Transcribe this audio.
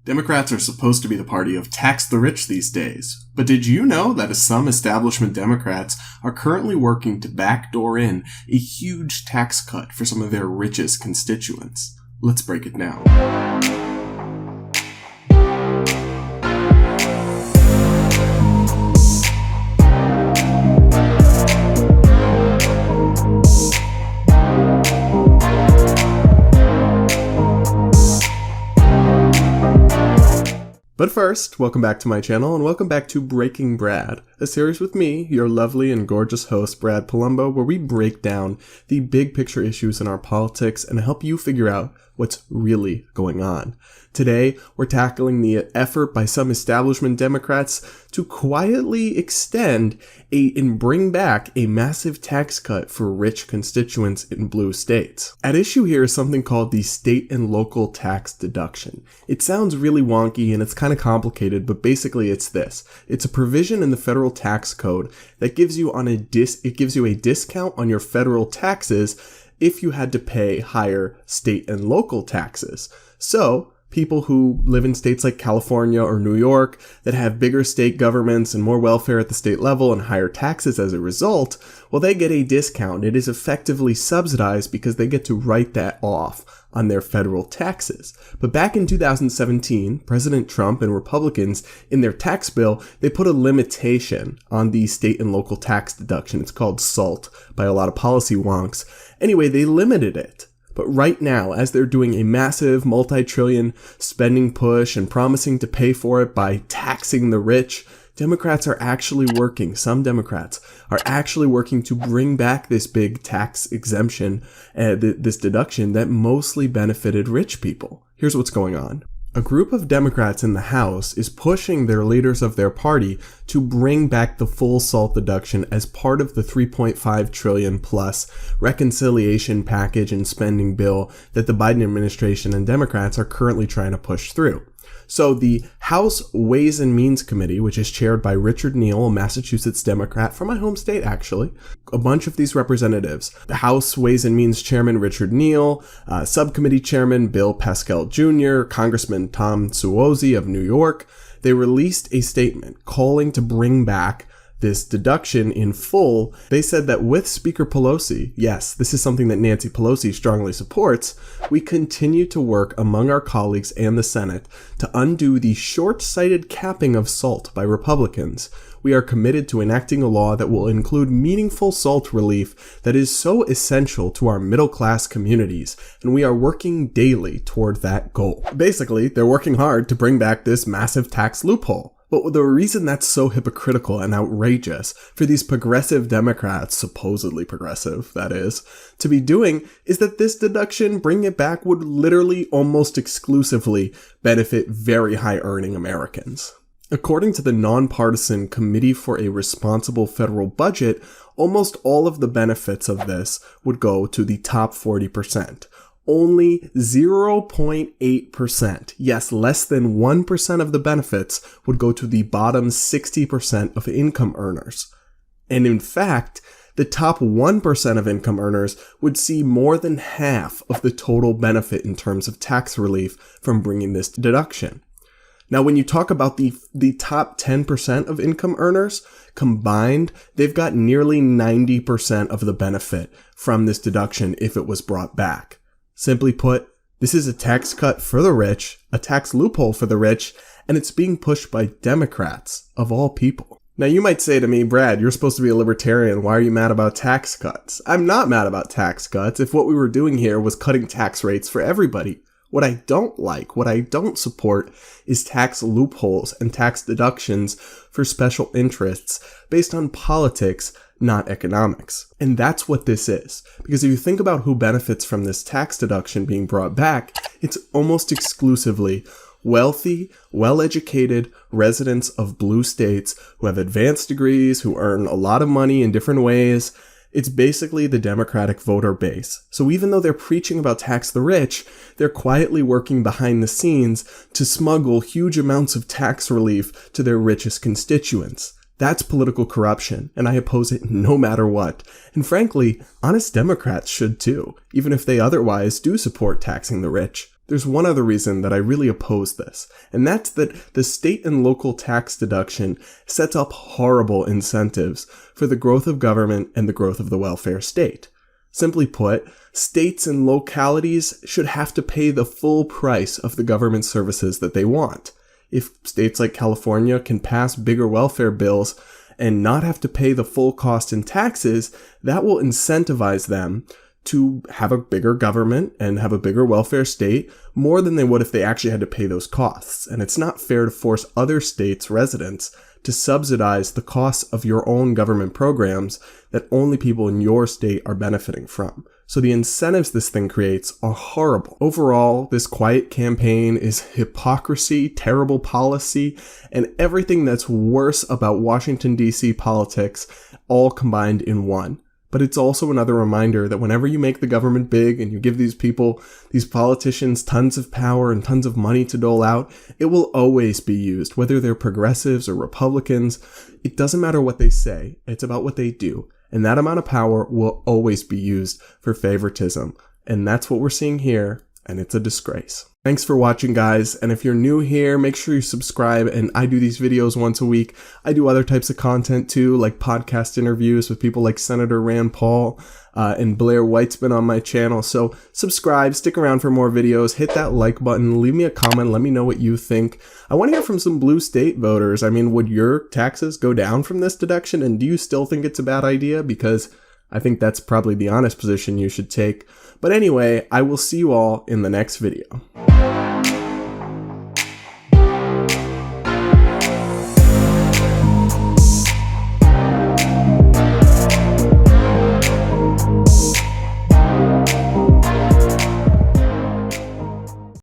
Democrats are supposed to be the party of tax the rich these days, but did you know that some establishment Democrats are currently working to backdoor in a huge tax cut for some of their richest constituents? Let's break it down. But first, welcome back to my channel, and welcome back to Breaking Brad, a series with me, your lovely and gorgeous host, Brad Palumbo, where we break down the big picture issues in our politics and help you figure out what's really going on. Today, we're tackling the effort by some establishment Democrats to quietly extend and bring back a massive tax cut for rich constituents in blue states. At issue here is something called the state and local tax deduction. It sounds really wonky and it's kind of complicated, but basically it's this. It's a provision in the federal tax code that gives you a discount on your federal taxes if you had to pay higher state and local taxes. So, people who live in states like California or New York that have bigger state governments and more welfare at the state level and higher taxes as a result, well, they get a discount. It is effectively subsidized because they get to write that off on their federal taxes. But back in 2017, President Trump and Republicans, in their tax bill, they put a limitation on the state and local tax deduction. It's called SALT by a lot of policy wonks. Anyway, they limited it. But right now, as they're doing a massive multi-trillion spending push and promising to pay for it by taxing the rich, Democrats are actually working, some Democrats are actually working to bring back this big tax exemption, this deduction that mostly benefited rich people. Here's what's going on. A group of Democrats in the House is pushing their leaders of their party to bring back the full SALT deduction as part of the $3.5 trillion plus reconciliation package and spending bill that the Biden administration and Democrats are currently trying to push through. So the House Ways and Means Committee, which is chaired by Richard Neal, a Massachusetts Democrat from my home state, actually, a bunch of these representatives, the House Ways and Means Chairman Richard Neal, Subcommittee Chairman Bill Pascal Jr., Congressman Tom Suozzi of New York, they released a statement calling to bring back this deduction in full. They said that with Speaker Pelosi, yes, this is something that Nancy Pelosi strongly supports, we continue to work among our colleagues and the Senate to undo the short-sighted capping of SALT by Republicans. We are committed to enacting a law that will include meaningful SALT relief that is so essential to our middle-class communities, and we are working daily toward that goal. Basically, they're working hard to bring back this massive tax loophole. But the reason that's so hypocritical and outrageous for these progressive Democrats, supposedly progressive, that is, to be doing is that this deduction, bringing it back, would literally almost exclusively benefit very high-earning Americans. According to the nonpartisan Committee for a Responsible Federal Budget, almost all of the benefits of this would go to the top 40%. Only 0.8%, yes, less than 1% of the benefits would go to the bottom 60% of income earners. And in fact, the top 1% of income earners would see more than half of the total benefit in terms of tax relief from bringing this deduction. Now, when you talk about the top 10% of income earners combined, they've got nearly 90% of the benefit from this deduction if it was brought back. Simply put, this is a tax cut for the rich, a tax loophole for the rich, and it's being pushed by Democrats, of all people. Now, you might say to me, Brad, you're supposed to be a libertarian. Why are you mad about tax cuts? I'm not mad about tax cuts if what we were doing here was cutting tax rates for everybody. What I don't like, what I don't support, is tax loopholes and tax deductions for special interests based on politics, not economics. And that's what this is. Because if you think about who benefits from this tax deduction being brought back, it's almost exclusively wealthy, well-educated residents of blue states who have advanced degrees, who earn a lot of money in different ways. It's basically the Democratic voter base. So even though they're preaching about tax the rich, they're quietly working behind the scenes to smuggle huge amounts of tax relief to their richest constituents. That's political corruption, and I oppose it no matter what. And frankly, honest Democrats should too, even if they otherwise do support taxing the rich. There's one other reason that I really oppose this, and that's that the state and local tax deduction sets up horrible incentives for the growth of government and the growth of the welfare state. Simply put, states and localities should have to pay the full price of the government services that they want. If states like California can pass bigger welfare bills and not have to pay the full cost in taxes, that will incentivize them to have a bigger government and have a bigger welfare state more than they would if they actually had to pay those costs. And it's not fair to force other states' residents to subsidize the costs of your own government programs that only people in your state are benefiting from. So the incentives this thing creates are horrible. Overall, this quiet campaign is hypocrisy, terrible policy, and everything that's worse about Washington, D.C. politics all combined in one. But it's also another reminder that whenever you make the government big and you give these people, these politicians, tons of power and tons of money to dole out, it will always be used, whether they're progressives or Republicans. It doesn't matter what they say, it's about what they do. And that amount of power will always be used for favoritism. And that's what we're seeing here, and it's a disgrace. Thanks for watching, guys, and if you're new here, make sure you subscribe, and I do these videos once a week. I do other types of content too, like podcast interviews with people like Senator Rand Paul and Blair White's been on my channel, so subscribe, stick around for more videos, hit that like button, leave me a comment, let me know what you think. I want to hear from some blue state voters. I mean, would your taxes go down from this deduction, and do you still think it's a bad idea? Because I think that's probably the honest position you should take. But anyway, I will see you all in the next video.